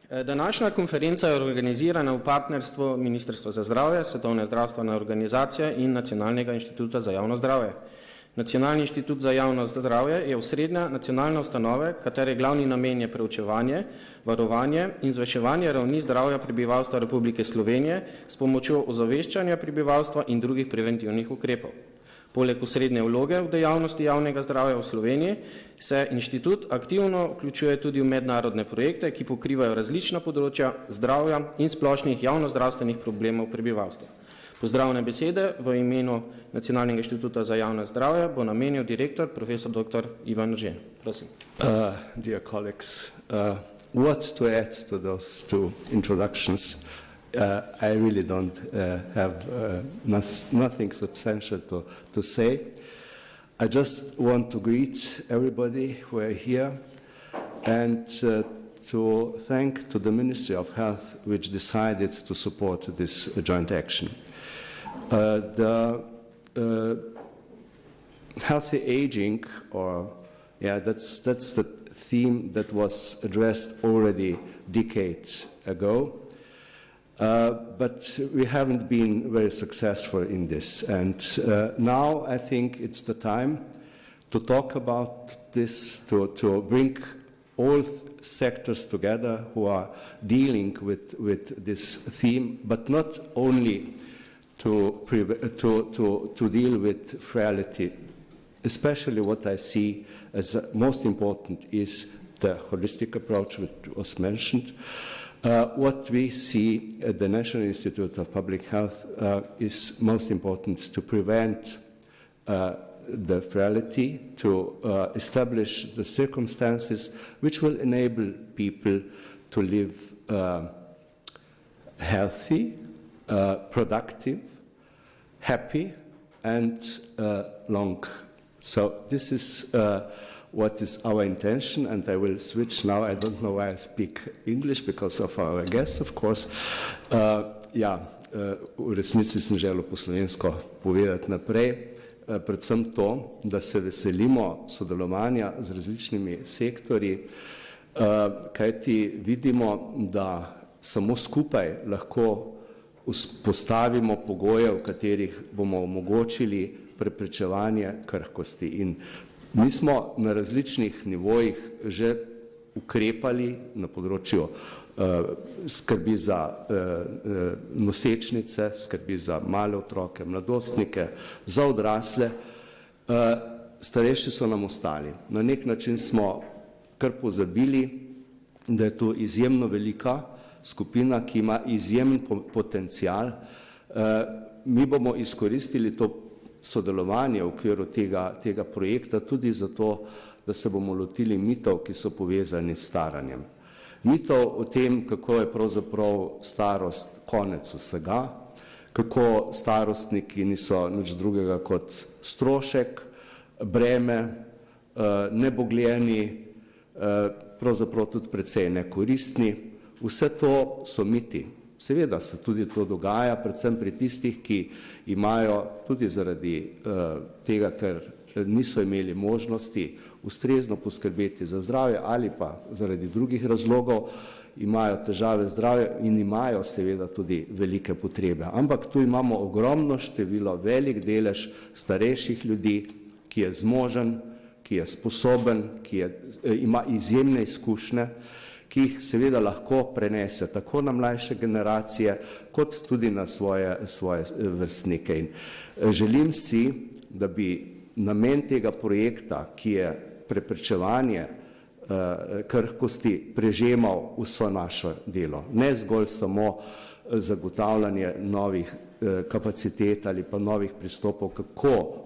Današnja konferenca je organizirana v partnerstvu Ministrstva za zdravje, Svetovne zdravstvene organizacije in Nacionalnega inštituta za javno zdravje. Nacionalni inštitut za javno zdravje je osrednja nacionalna ustanova, katere glavni namen je preučevanje, varovanje in zviševanje ravni zdravja prebivalstva Republike Slovenije s pomočjo ozaveščanja prebivalstva in drugih preventivnih ukrepov. Poleg osrednje vloge v dejavnosti javnega zdravja v Sloveniji se inštitut aktivno vključuje tudi v mednarodne projekte, ki pokrivajo različna področja zdravja in splošnih javnozdravstvenih problemov prebivalstva. Pozdravne besede v imenu Nacionalnega inštituta za javno zdravje bo namenil direktor profesor dr. Ivan Eržen. Prosim. Dear colleagues, what to add to those two introductions? I really don't have nothing substantial to say. I just want to greet everybody who are here and to thank to the Ministry of Health which decided to support this joint action. The healthy aging, that's the theme that was addressed already decades ago. But we haven't been very successful in this. And now I think it's the time to talk about this, to bring all sectors together who are dealing with this theme, but not only to deal with frailty. Especially what I see as most important is the holistic approach which was mentioned. What we see at the National Institute of Public Health is most important to prevent the frailty, to establish the circumstances which will enable people to live healthy, productive, happy, and long. So this is what is our intention, and I will switch now. I don't know why I speak English, because of our guests, of course. V resnici sem želel po slovensko povedati naprej, predvsem to, da se veselimo sodelovanja z različnimi sektorji, kajti vidimo, da samo skupaj lahko postavimo pogoje, v katerih bomo omogočili preprečevanje krhkosti. In mi smo na različnih nivojih že ukrepali na področju skrbi za nosečnice, skrbi za male otroke, mladostnike, za odrasle. Starejši so nam ostali. Na nek način smo kar pozabili, da je to izjemno velika skupina, ki ima izjemen potencial. Mi bomo izkoristili to sodelovanje v okviru tega projekta tudi zato, da se bomo lotili mitov, ki so povezani s staranjem. Mitov o tem, kako je pravzaprav starost konec vsega, kako starostniki niso nič drugega kot strošek, breme, nebogljeni, pravzaprav tudi precej nekoristni. Vse to so miti. Seveda se tudi to dogaja, predvsem pri tistih, ki imajo tudi zaradi tega, ker niso imeli možnosti ustrezno poskrbeti za zdravje ali pa zaradi drugih razlogov, imajo težave zdravja in imajo seveda tudi velike potrebe. Ampak tu imamo ogromno število, velik delež starejših ljudi, ki je zmožen, ki je sposoben, ki ima izjemne izkušnje, ki jih seveda lahko prenese tako na mlajše generacije, kot tudi na svoje vrstnike. In želim si, da bi namen tega projekta, ki je preprečevanje krhkosti, prežemal vso naše delo. Ne zgolj samo zagotavljanje novih kapacitet ali pa novih pristopov, kako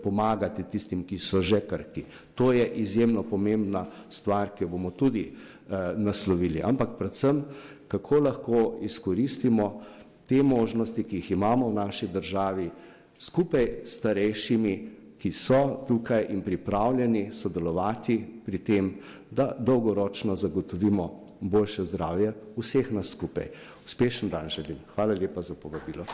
pomagati tistim, ki so že krhki. To je izjemno pomembna stvar, ki jo bomo tudi naslovili. Ampak predvsem, kako lahko izkoristimo te možnosti, ki jih imamo v naši državi, skupaj s starejšimi, ki so tukaj in pripravljeni sodelovati pri tem, da dolgoročno zagotovimo boljše zdravje vseh nas skupaj. Uspešen dan želim. Hvala lepa za povabilo.